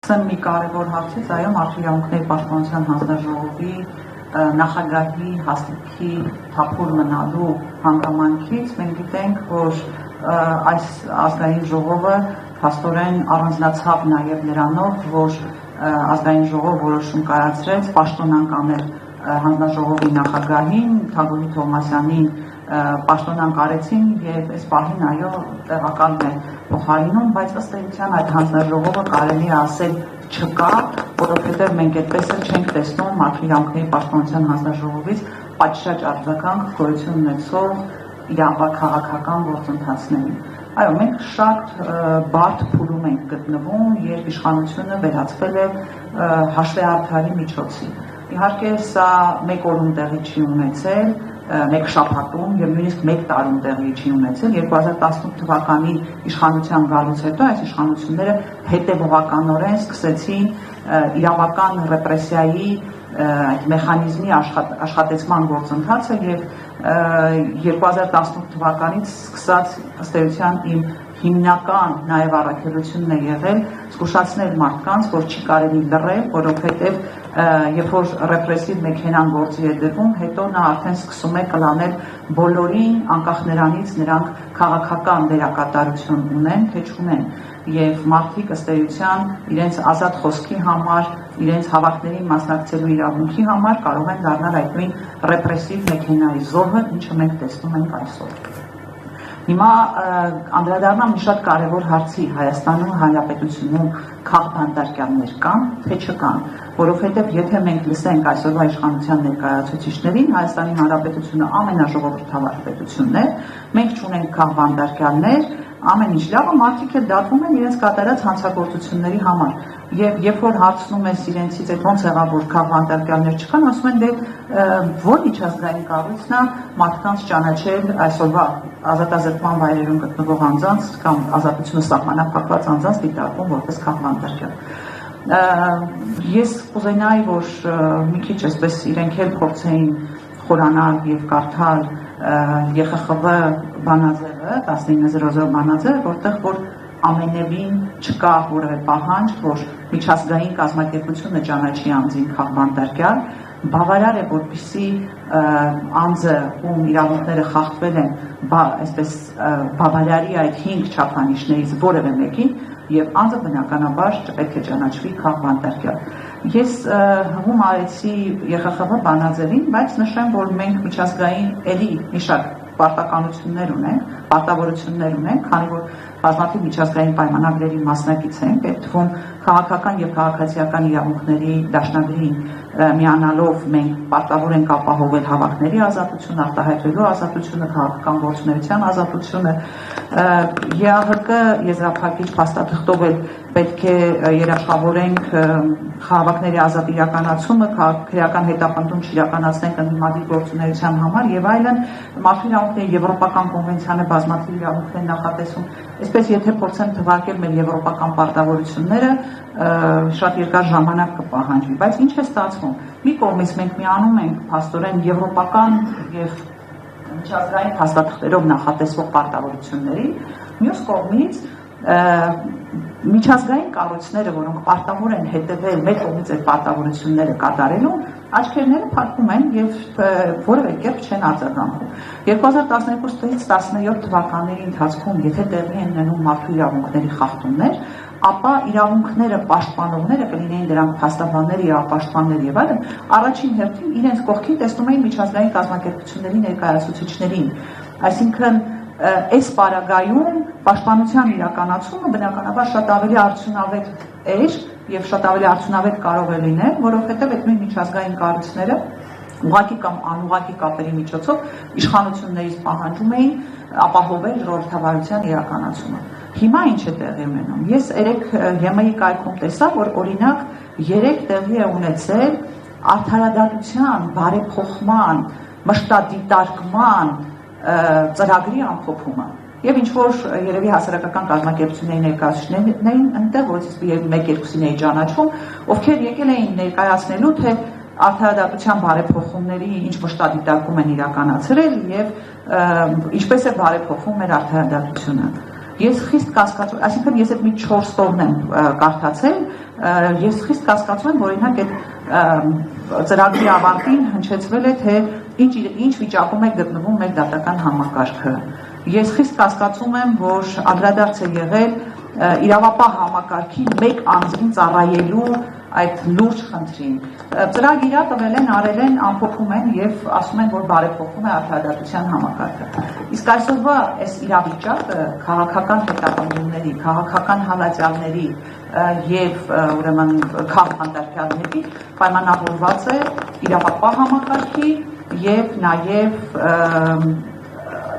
Մի կարևոր հարցից, այո, Մարդու իրավունքների պաշտպանության հանձնաժողովի նախագահի հաստիքի թափուր մնալու հանգամանքից մենք գիտենք, որ այս ազգային ժողովը փաստորեն առանձնացավ նաև նրանով, որ ազգային ժողովը որոշում կայացրեց պաշտոնանկ անել հանձնաժողովի նախագահին Թագուհի Թովմասյանին պաշտոնանկ արեցին եւ այս պահին այո տեղակալն է փոխարինում, բայց ըստ էության այդ հանձնաժողովը կարելի է ասել չկա, որովհետեւ մենք այդպես էլ չենք տեսնում Մարդու իրավունքների պաշտպանության հանձնաժողովից պատշաճ արձագանք գոյություն ունեցող իրավաքաղաքական գործընթացներին։ Այո, մենք շատ բարդ փուլում ենք գտնվում, երբ իշխանությունը վերածվել է հաշվեհարթարի միջոցի։ Իհարկե սա մեկ օրում տեղի չի ունեցել, մեկ շաբաթում եւ նույնիսկ մեկ տարում տեղի չի ունեցել 2018 թվականի իշխանության գալուց հետո այս իշխանությունները հետեւողականորեն սկսեցին իրավական ռեպրեսիայի այդ մեխանիզմի աշխատեցման գործընթացը եւ 2018 թվականից սկսած ըստ էության իմ հիմնական նաև առաքելությունն է եղել զգուշացնել մարդկանց, որ չի կարելի լռել, որովհետև երբ որ ռեպրեսիվ մեքենան գործի է դրվում, հետո նա արդեն սկսում է կլանել բոլորին, անկախ նրանից նրանք քաղաքական դերակատարություն ունեն, թե չունեն, եւ մարդիկ ըստ էության իրենց ազատ խոսքի համար, իրենց հավաքներին մասնակցելու իրավունքի համար կարող են դառնալ այդ նույն ռեպրեսիվ մեքենայի զոհը, ինչը մենք տեսնում ենք այսօր։ Հիմա անդրադառնամ մի շատ կարևոր հարցի Հայաստանում Հանրապետությունում քաղաքապետարյաններ կան, թե չկան, որովհետև եթե մենք լսենք այսօրվա իշխանության ներկայացուցիչներին, Հայաստանի Հանրապետությունը ամենաժողովրդավար պետությունն է, մենք չունենք քաղաքապետարյաններ, ամեն ինչ լավ է, մարդիկ էլ դատվում են իրենց կատարած հանցագործությունների համար։ Եվ երբ որ հարցնում ես իրենցից այդ ոնց եղավ որ քաղաքապետարյաններ չկան, ասում են դե որ միջազգային կառույցն է մարդկանց ճանաչել այսօրվա ազատազրկման վայրերում գտնվող անձանց կամ ազատությունը սահմանափակված անձանց դիտարկում որպես քաղաքապետարյան։ Ես կուզենայի, որ մի քիչ այսպես իրենք էլ փորձեին խորանալ եւ կարդալ ԵԽԽՎ բանաձևը 1900 բանաձևը, որտեղ որ ամենևին չկա որևէ պահանջ, որ միջազգային կազմակերպությունը ճանաչի անձին քաղաքապետարյան, բավարար է, որպեսզի անձը, ում իրավունքները խախտվել են, այսպես բավարարի այդ 5 չափանիշներից որևէ մեկին, եւ անձը բնականաբար չպետք է ճանաչվի քաղաքապետարյան։ Ես հղում արեցի ԵԽԽՎ բանաձևին, բայց նշեմ, որ մենք միջազգային էլի մի շատ պարտականություններ ունենք, պարտավորություններ ունենք, քանի որ բազմաթիվ միջազգային պայմանագրերի մասնակից ենք, այդ թվում քաղաքական եւ քաղաքացիական իրավունքների դաշնագրին միանալով մենք պարտավոր ենք ապահովել հավաքների ազատությունը, արտահայտվելու ազատությունը, քաղաքական գործունեության ազատությունը, ԵԱՀԿ եզրափակիչ փաստաթղթով էլ պետք է երաշխավորենք հավաքների ազատ իրականացումը, քրեական հետապնդում չիրականացնենք ընդդիմադիր գործունեության համար եւ այլն, Մարդու իրավունքների եվրոպական կոնվենցիան է բազմաթիվ իրավունքներ նախատեսում։ Այսպես եթե փորձեմ թվարկել մեր եվրոպական պարտավորությունները, շատ երկար ժամանակ կպահանջվի, բայց ինչ է ստացվում։ Մի կողմից մենք միանում ենք փաստորեն եվրոպական եւ միջազգային փաստաթղթերով նախատեսվող պարտավորությունների, մյուս կողմից միջազգային կառույցները, որոնք պարտավոր են հետևել մեր կողմից այդ պարտավորությունները կատարելու, աչքերները փակում են եւ որևէ կերպ չեն արձագանքում։ 2012-ից 17 թվականների ընթացքում, եթե տեղի են ունենում մարդու իրավունքների խախտումներ, ապա իրավունքները պաշտպանողները կլինեին դրանք փաստաբաններ, իրավապաշտպաններ եւ այլն, առաջին հերթին իրենց կողքին տեսնում էին միջազգային կազմակերպությունների ներկայացուցիչներին, այսինքն այս պարագայում պաշտպանության իրականացումը բնականաբար շատ ավելի արդյունավետ էր եւ շատ ավելի արդյունավետ կարող է լինել, որովհետեւ այդ նույն միջազգային կառույցները ուղղակի կամ անուղղակի կապերի միջոցով իշխանություններից պահանջում էին ապահովել ժողովրդավարության իրականացումը։ Հիմա ինչ է տեղի ունենում։ Ես երեք ԵՄ-ի կայքում տեսա, որ օրինակ 3 տեղի է ունեցել արդարադատության, բարեփոխման, մշտադիտարկման ծրագրի ամփոփումը։ Եվ ինչ որ երևի հասարակական կազմակերպությունների ներկայացուցիչներն էին այնտեղ, որից մեկ-երկուսին էի ճանաչում, ովքեր եկել էին ներկայացնելու, թե արդարադատության բարեփոխումների ինչ մշտադիտարկում են իրականացրել եւ ինչպես է բարեփոխվում մեր արդարադատությունը։ Ես խիստ կասկածում, այսինքն ես այդ մի 4 տողն եմ կարդացել, ես խիստ կասկածում եմ, որ օրինակ այդ ծրագրի ավարտին հնչեցվել է, թե ինչ վիճակում է գտնվում մեր դատական համակարգը։ Ես խիստ կասկածում եմ, որ անդրադարձ է եղել իրավապահ համակարգի մեկ անձին ծառայելու այդ լուրջ խնդրին։ Ծրագիրը տվել են, արել են, ամփոփում են եւ ասում են, որ բարեփոխում է արդարադատության համակարգը։ Իսկ այսօրվա այս իրավիճակը քաղաքական հետապնդումների, քաղաքական հալածյալների եւ ուրեմն քաղաքանդարկյալների պայմանավորված է իրավապահ համակարգի եւ նաեւ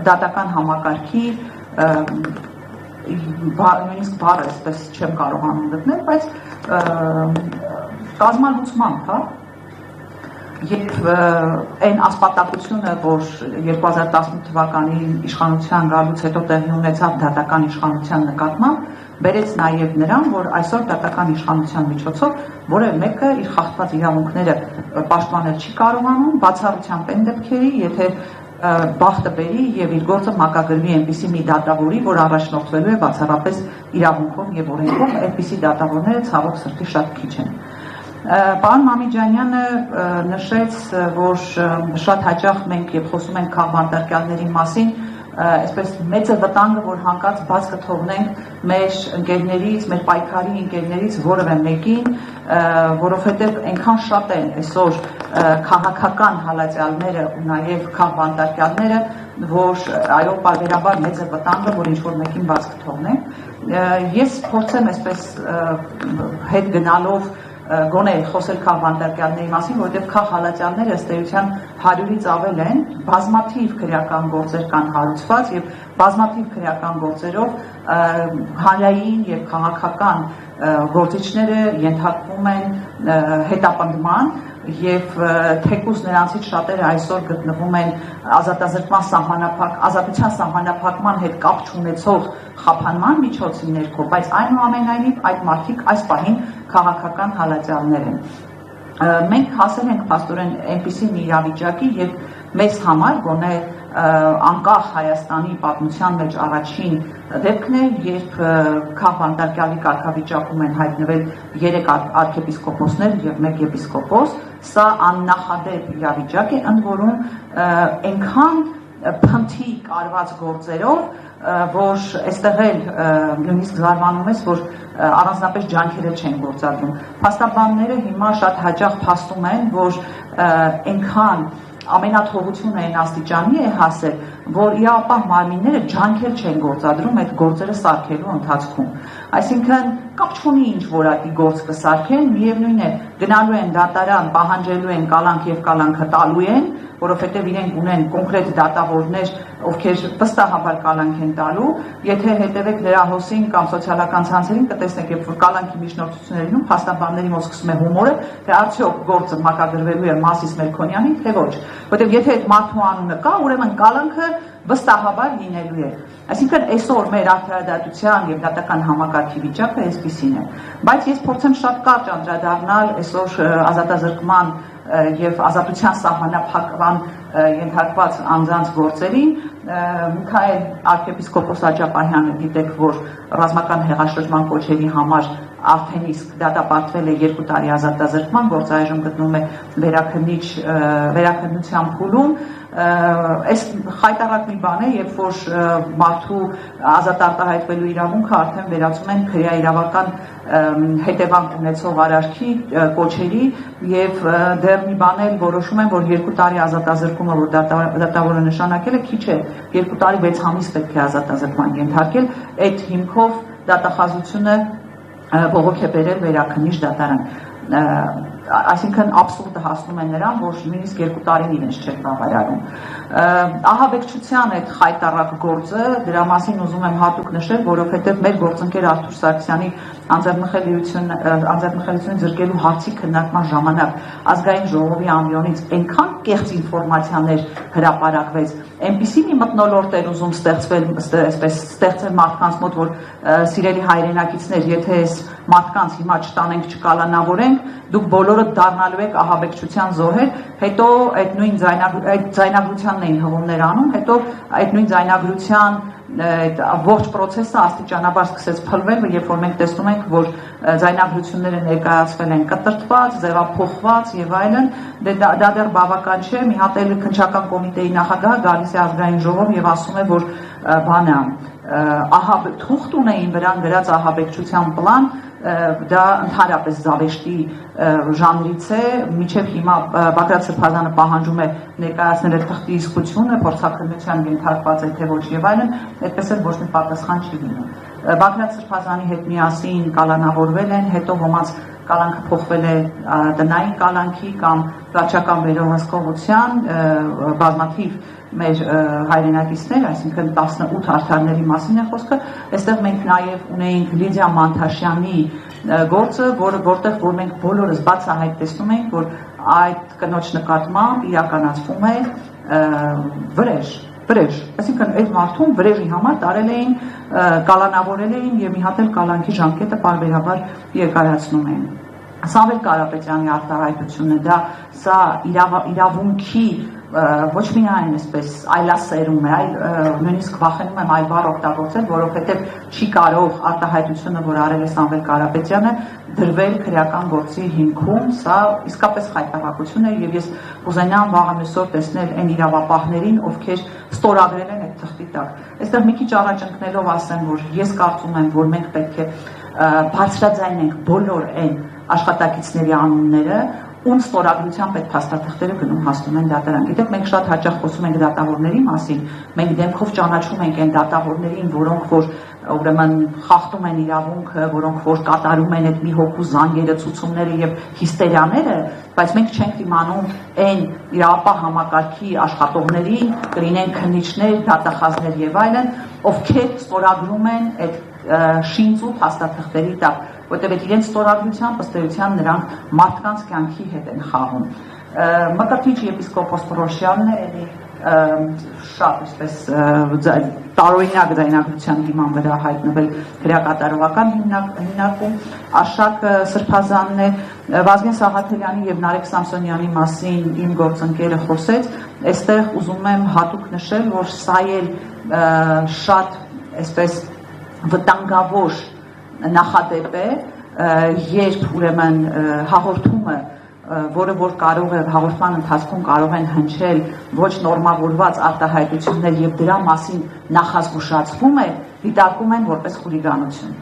դատական համակարգի նույնիսկ բառը այսպես չեմ կարողանում գտնել, բայց կազմալուծման, հա, եւ այն ասպատակությունը, որ 2018 թվականի իշխանության գալուց հետո տեղի ունեցավ դատական իշխանության նկատմամբ, բերեց նաեւ նրան, որ այսօր դատական իշխանության միջոցով որևէ մեկը իր խախտված իրավունքները պաշտպանել չի կարողանում, բացառությամբ այն դեպքերի, եթե բախտը բերի եւ իր գործը մակագրվի այնպիսի մի դատավորի, որ առաջնորդվելու է բացառապես իրավունքով եւ օրենքով, այդպիսի դատավորները ցավոք սրտի շատ քիչ են։ Պարոն Մամիջանյանը նշեց, որ շատ հաճախ մենք երբ խոսում ենք քաղաքանդարկյալների մասին, այսպես մեծ է վտանգը, որ հանկարծ բաց կթողնենք մեր ընկերներից, մեր պայքարի ընկերներից որևէ մեկին, որովհետև այնքան շատ են այսօր քաղաքական հալածյալները ու նաև քաղաքանդարկյալները, որ այո, պարբերաբար մեծ է վտանգը, որ ինչ-որ մեկին բաց կթողնենք։ Ես փորձեմ այսպես հետ գնալով գոնե խոսել քաղաքանդարկյալների մասին, որովհետև քաղաքահալածյալները ըստ էության 100-ից ավել են, բազմաթիվ քրեական գործեր կան հարուցված եւ բազմաթիվ քրեական գործերով հանրային եւ քաղաքական գործիչները ենթարկվում են հետապնդման եւ թեկուզ նրանցից շատերը այսօր գտնվում են ազատազրկման ազատության սահմանափակման հետ կապ չունեցող խափանման միջոցի ներքո, բայց այնուամենայնիվ այդ մարդիկ այս պահին քաղաքական հալածյալներ են։ Մենք հասել ենք փաստորեն այնպիսի մի իրավիճակի եւ մեզ համար գոնե անկախ Հայաստանի պատմության մեջ առաջին դեպքն է, երբ քաղաքանդարկյալի կարգավիճակում են հայտնվել 3 արքեպիսկոպոսներ եւ 1 եպիսկոպոս, սա աննախադեպ իրավիճակ է, ընդ որում այնքան փնթի կարված գործերով, որ այստեղ էլ նույնիսկ զարմանում ես, որ առանձնապես ջանքերը չեն գործադրում։ Փաստաբանները հիմա շատ հաճախ փաստում են, որ այնքան ամենաթողությունը այն աստիճանի է հասել, որ իրավապահ մարմինները ջանքեր չեն գործադրում այդ գործերը սարքելու ընթացքում։ Այսինքն կապ չունի ինչ որակի գործ կսարքեն, միևնույն է գնալու են դատարան, պահանջելու են կալանք եւ կալանքը տալու են, որովհետև իրենք ունեն կոնկրետ դատավորներ, ովքեր վստահաբար կալանք են տալու, եթե հետևեք լրահոսին կամ սոցիալական ցանցերին կտեսնեք, երբ որ կալանքի միջնորդություններ լինում, փաստաբանների մոտ սկսում է հումորը, թե արդյոք գործը մակագրվելու է Մասիս Մելքոնյանի, թե ոչ, որովհետև եթե այդ մարդու անունը կա, ուրեմն կալանքը վստահաբար լինելու է։ Այսինքն այսօր մեր արդարադատության եւ դատական համակարգի վիճակը այսպիսին է։ Բայց ես փորձեմ շատ կարճ անդրադառնալ այսօր ազատազրկման եւ ազատության սահմանափակման ենթարկված անձանց գործերին։ Միքայել arczepiskopos Աջապահյանը գիտեք, որ ռազմական հեղաշրջման կոչերի համար արդեն իսկ դատապարտվել է 2 տարի ազատազրկման, գործը այժմ գտնվում է վերաքննության փուլում։ Այս խայտառակ մի բան է, երբ որ մարդու ազատ արտահայտվելու իրավունքը արդեն վերածում են քրեաիրավական հետևանք ունեցող արարքի կոչերի եւ դեռ մի բան էլ որոշում են, որ 2 տարի ազատազրկումը, որ դատավորը նշանակել է, քիչ է, 2 տարի 6 ամիս պետք է ազատազրկման ենթարկել, այդ հիմքով դատախազությունը բողոք է բերել վերաքննիչ դատարան։ Այսինքն աբսուրդը հասնում է նրան, որ նույնիսկ 2 տարին իրենց չեն բավարարում։ Ահաբեկչության այդ խայտառակ գործը, դրա մասին ուզում եմ հատուկ նշել, որովհետև մեր գործընկեր Արթուր Սարգսյանի անձեռնխելությունից զրկելու հարցի քննարկման ժամանակ ազգային ժողովի ամբիոնից այնքան կեղծ ինֆորմացիաներ հրապարակվեց, այնպիսի մի մթնոլորտ էր ուզում ստեղծել մարդկանց մոտ, որ սիրելի հայրենակիցներ, եթե այս մարդկանց հիմա չտանենք, չկալանավորենք, դուք բոլորը դառնալու եք ահաբեկչության զոհեր, հետո այդ նույն ձայնագրությանն էին հղումներ անում, հետո այդ նույն ձայնագրության ողջ process-ը աստիճանաբար սկսեց փլվել, երբ որ մենք տեսնում ենք, որ ձայնագրությունները ներկայացվել են կտրտված, ձևափոխված եւ այլն, դա դեռ բավական չէ, մի հատ էլ քննչական կոմիտեի նախագահը գալիս է ազգային ժողով եւ ասում է, որ բանը թուղթ ունեին վրան գրած ահաբեկչության պլան, դա ընդհանրապես զավեշտի ժանրից է, մինչև հիմա Բագրատ Սրբազանը պահանջում է ներկայացնել այդ թղթի իսկությունը, փորձաքննության ենթարկված է թե ոչ եւ այլն, այդպես էլ ոչ մի պատասխան չի լինում։ Բագրատ Սրբազանի հետ միասին կալանավորվել են, հետո ոմանց կալանքը փոխվել է տնային կալանքի կամ վարչական վերահսկողության, բազմաթիվ մեր հայրենակիցներ, այսինքն 18 արդարների մասին է խոսքը, այստեղ մենք նաև ունեինք Լիդիա Մանթաշյանի գործը, որտեղ որ մենք բոլորս բացահայտ տեսնում ենք, որ այդ կնոջ նկատմամբ իրականացվում է վրեժ, այսինքն այդ մարդուն վրեժի համար տարել էին, կալանավորել էին եւ մի հատ էլ կալանքի ժամկետը պարբերաբար երկարացնում էին։ Սամվել Կարապետյանի արտահայտությունը սա իրավունքի ոչ միայն այսպես այլասերում է, այլ նույնիսկ վախենում եմ այլ բառ օգտագործել, որովհետև չի կարող արտահայտությունը, որ արել է Սամվել Կարապետյանը, դրվել քրեական գործի հիմքում, սա իսկապես խայտարակություն է եւ ես կուզենամ վաղը մյուսօր տեսնել այն իրավապահներին, ովքեր ստորագրել են այդ թղթի տակ։ Այստեղ մի քիչ առաջ ընկնելով ասեմ, որ ես կարծում եմ, որ մենք պետք է բարձրաձայնենք բոլոր այն աշխատակիցների անունները, ում ստորագրությամբ այդ փաստաթղթերը գնում հասնում են դատարան։ Գիտեք, մենք շատ հաճախ խոսում ենք դատավորների մասին, մենք դեմքով ճանաչում ենք այն դատավորներին, որոնք որ ուրեմն խախտում են իրավունքը, որոնք որ կատարում են այդ մի հոգու զանգերը, ցուցումները եւ հիստերիաները, բայց մենք չենք իմանում այն իրավապահ համակարգի աշխատողներին, կլինեն քննիչներ, դատախազներ եւ այլն, ովքեր ստորագրում են այդ շինծու փաստաթղթերի տակ, որտեղ իրենց ստորագրությամբ ըստ էության նրանք մարդկանց կյանքի հետ են խաղում։ Մկրտիչ եպիսկոպոս Պրոշյանն է էլի շատ այսպես տարօրինակ ձայնագրության հիման վրա հայտնվել քրեակատարողական հիմնարկում, Արշակ Սրբազանն է, Վազգեն Սաղաթելյանի եւ Նարեկ Սամսոնյանի մասին իմ գործընկերը խոսեց, այստեղ ուզում եմ հատուկ նշել, որ սա էլ շատ այսպես վտանգավոր նախադեպ է, երբ ուրեմն հաղորդումը, որը որ կարող է հաղորդման ընթացքում կարող են հնչել ոչ նորմավորված արտահայտություններ եւ դրա մասին նախազգուշացվում է, դիտարկում են որպես խուլիգանություն։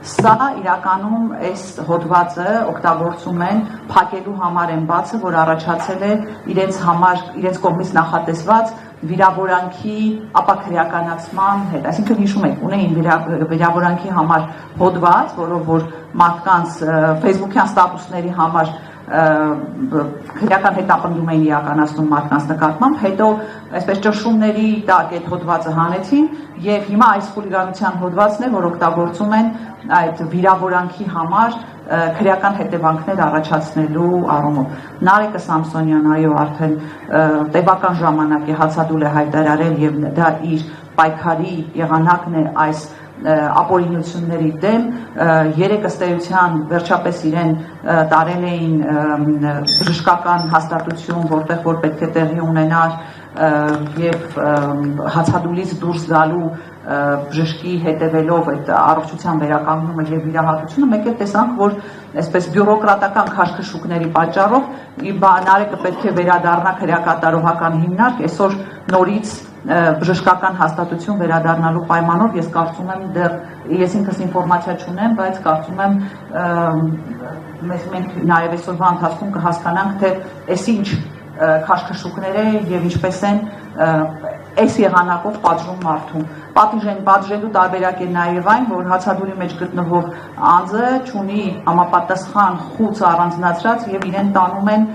Սա իրականում այս հոդվածը օգտագործում են փակելու համար են բացը, որ առաջացել է իրենց կողմից նախատեսված վիրավորանքի ապաքրեականացման հետ, այսինքն հիշում եք, ունեին վիրավորանքի համար հոդված, որով որ մարդկանց Facebook-յան ստատուսների համար քրեական հետապնդում էին իրականացնում մարդկանց նկատմամբ, հետո այսպես ճնշումների տակ այդ հոդվածը հանեցին եւ հիմա այս խուլիգանության հոդվածն է, որ օգտագործում են այդ վիրավորանքի համար քրեական հետևանքներ առաջացնելու առումով։ Նարեկը Սամսոնյան, այո, արդեն տևական ժամանակ է հացադուլ է հայտարարել եւ դա իր պայքարի եղանակն է այս ապօրինությունների դեմ, երեք ըստ էության վերջապես իրեն տարել էին բժշկական հաստատություն, որտեղ որ պետք է տեղի ունենար եւ հացադուլից դուրս գալու բժշկի հետևելով այդ առողջության վերականգնումը եւ վիրահատությունը, մեկ էլ տեսանք, որ այսպես բյուրոկրատական քաշքշուկների պատճառով Նարեկը պետք է վերադառնա քրեակատարողական հիմնարկ, այսօր նորից բժշկական հաստատություն վերադառնալու պայմանով ես կարծում եմ դեռ ես ինքս ինֆորմացիա չունեմ, բայց կարծում եմ մենք նաև այսօրվա ընթացքում կհասկանանք, թե այս ինչ քաշքշուկներ է եւ ինչպես են այս եղանակով պատժում մարդուն։ Պատժելու տարբերակ է նաև այն, որ հացադուլի մեջ գտնվող անձը չունի համապատասխան խուց առանձնացրած եւ իրեն տանում են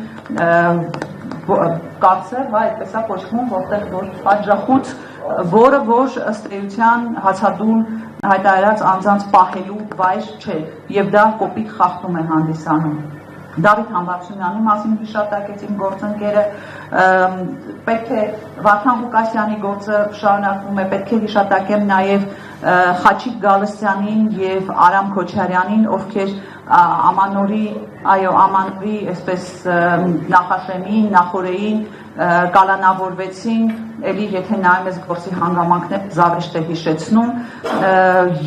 կարծեր, այդպես է կոչվում, որտեղ որ պատժախուց, որը որ ըստ էության հացադուլ հայտարարած անձանց պահելու վայր չէ եւ դա կոպիտ խախտում է հանդիսանում։ Դավիթ Համբարձումյանի մասին հիշատակեց իմ գործընկերը, պետք է Վարդան Ղուկասյանի գործը շարունակվում է, պետք է հիշատակեմ նաև Խաչիկ Գալստյանին եւ Արամ Քոչարյանին, ովքեր ամանորի այսպես նախաշեմին, նախորեին կալանավորվեցին, էլի եթե նայում ես գործի հանգամանքներ զավեշտ է հիշեցնում,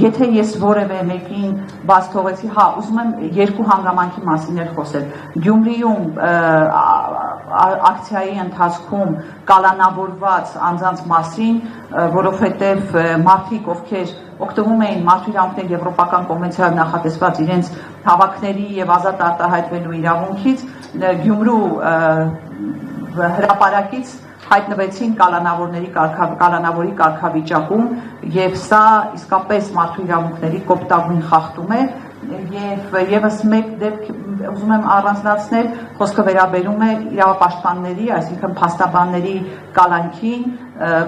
եթե ես որևէ մեկին բաց թողեցի, ուզում եմ երկու հանգամանքի մասին էլ խոսել։ Գյումրիում ակցիայի ընթացքում կալանավորված անձանց մասին, որովհետև մարդիկ, ովքեր օգտվում էին մարդու իրավունքների եվրոպական կոնվենցիայով նախատեսված իրենց հավաքների եւ ազատ արտահայտվելու իրավունքից, Գյումրու հրապարակից հայտնվեցին կալանավորի կարգավիճակում եւ սա իսկապես մարդու իրավունքների կոպտագույն խախտում է եւ եւս մեկ դեպք ուզում եմ առանձնացնել, խոսքը վերաբերում է իրավապաշտպանների, այսինքն փաստաբանների կալանքին,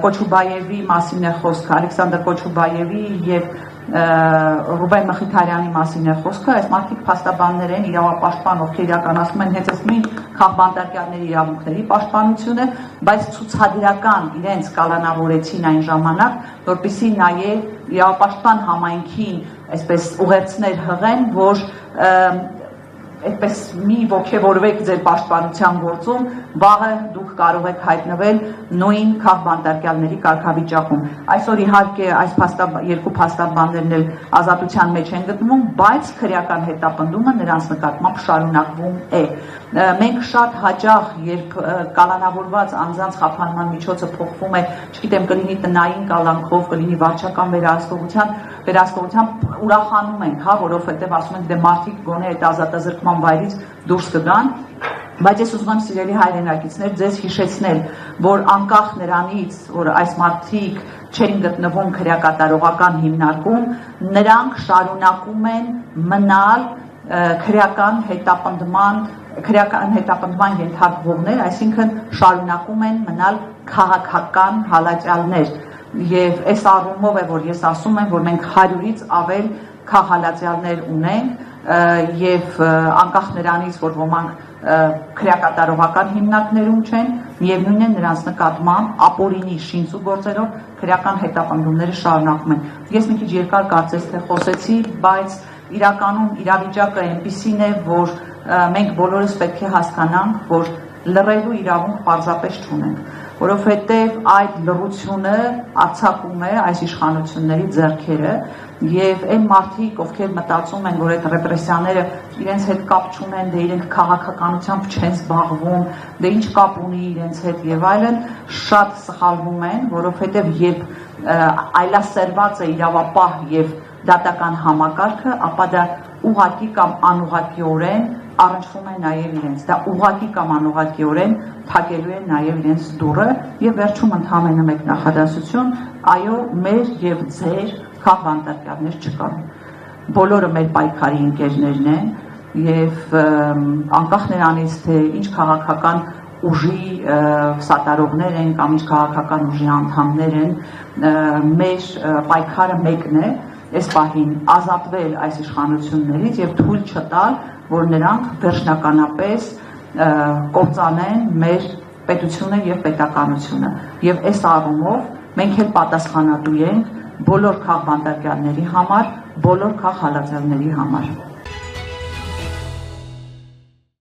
Կոչուբաևի մասին է խոսքը, Ալեքսանդր Կոչուբաևի եւ Ռուբեն Մխիթարյանի մասին է խոսքը, այս մարդիկ փաստաբաններ են, իրավապաշտպան, ովքեր իրականացնում են հենց այս նույն քաղբանտարկյալների իրավունքների պաշտպանությունը, բայց ցուցադրական իրենց կալանավորեցին այն ժամանակ, որպեսզի նաև իրավապաշտպան համայնքին այսպես ուղերձներ հղեն, որ այդպես մի ոգևորվեք ձեր պաշտպանության գործում, վաղը դուք կարող եք հայտնվել նույն քաղբանտարկյալների կարգավիճակում։ Այսօր իհարկե այս երկու փաստաբաններն էլ ազատության մեջ են գտնվում, բայց քրեական հետապնդումը նրանց նկատմամբ շարունակվում է։ Մենք շատ հաճախ, երբ կալանավորված անձանց խափանման միջոցը փոխվում է, չգիտեմ, կլինի տնային կալանքով, կլինի վարչական վերահսկողությամբ, ուրախանում ենք, որովհետև ասում ենք, դե մարդիկ գոնե այդ ազատազրկման վայրից դուրս կգան, բայց ես ուզում եմ սիրելի հայրենակիցներ ձեզ հիշեցնել, որ անկախ նրանից, որ այս մարդիկ չեն գտնվում քրեակատարողական հիմնարկում, նրանք շարունակում են մնալ քրեական հետապնդման ենթարկվողներ, այսինքն շարունակում են մնալ քաղաքական հալածյալներ եւ այս առումով է, որ ես ասում եմ, որ մենք 100-ից ավել քաղաքացիներ ունենք եւ անկախ նրանից, որ ոմանք քրեակատարողական հիմնարկներում չեն, միևնույն է նրանց նկատմամբ ապօրինի շինծու գործերով քրեական հետապնդումները շարունակում են։ Ես մի քիչ երկար կարծես թե խոսեցի, բայց իրականում իրավիճակը այնպիսին է, որ մենք բոլորս պետք է հասկանանք, որ լռելու իրավունք պարզապես չունենք, որովհետև այդ լռությունը արձակում է այս իշխանությունների ձեռքերը եւ այն մարդիկ, ովքեր մտածում են, որ այդ ռեպրեսիաները իրենց հետ կապ չունեն, դե իրենք քաղաքականությամբ չեն զբաղվում, դե ինչ կապ ունի իրենց հետ եւ այլն, շատ սխալվում են, որովհետեւ երբ այլասերված է իրավապահ եւ դատական համակարգը, ապա դա ուղղակի կամ անուղղակիորեն առնչվում է նաև իրենց, դա ուղղակի կամ անուղղակիորեն փակելու է նաև իրենց դուռը եւ վերջում ընդհանրապես մեկ նախադասություն, այո, մեր եւ ձեր քաղբանտարկյալներ չկան։ Բոլորը մեր պայքարի ընկերներն են եւ անկախ նրանից, թե ինչ քաղաքական ուժի սատարողներ են կամ ինչ քաղաքական ուժի անդամներ են, մեր պայքարը մեկն է, այս պահին ազատվել այս իշխանություններից եւ թույլ չտալ, որ նրանք վերջնականապես կործանեն մեր պետությունը եւ պետականությունը։ Եվ այս առումով մենք էլ պատասխանատու ենք բոլոր քաղբանտարկյալների համար, բոլոր քաղաքացիների համար։